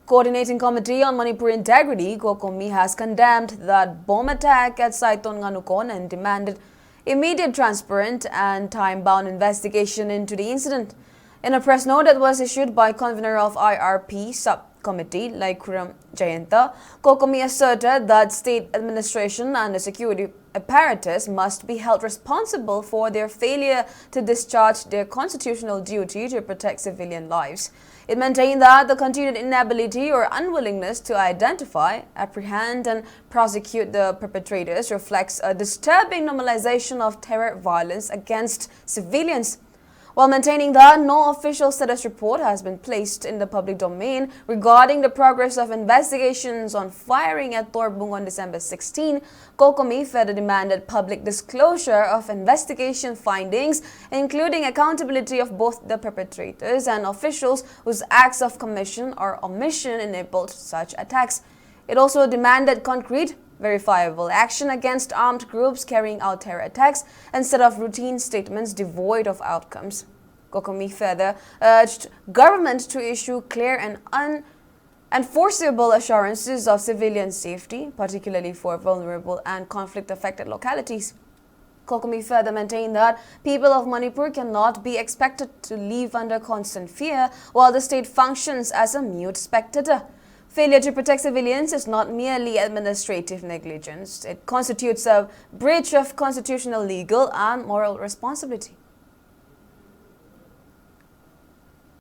Coordinating Committee on Manipur Integrity, Cocomi, has condemned that bomb attack at Saiton, Nganukon and demanded immediate, transparent and time-bound investigation into the incident. In a press note that was issued by convener of IRP subcommittee, Laikhuram Jayanta, Cocomi asserted that state administration and the security apparatus must be held responsible for their failure to discharge their constitutional duty to protect civilian lives. It maintained that the continued inability or unwillingness to identify, apprehend and prosecute the perpetrators reflects a disturbing normalization of terror violence against civilians. While maintaining that no official status report has been placed in the public domain regarding the progress of investigations on firing at Torbung on December 16, Cocomi further demanded public disclosure of investigation findings, including accountability of both the perpetrators and officials whose acts of commission or omission enabled such attacks. It also demanded concrete, verifiable action against armed groups carrying out terror attacks instead of routine statements devoid of outcomes. Cocomi further urged government to issue clear and unenforceable assurances of civilian safety, particularly for vulnerable and conflict-affected localities. Cocomi further maintained that people of Manipur cannot be expected to live under constant fear while the state functions as a mute spectator. Failure to protect civilians is not merely administrative negligence. It constitutes a breach of constitutional, legal and moral responsibility.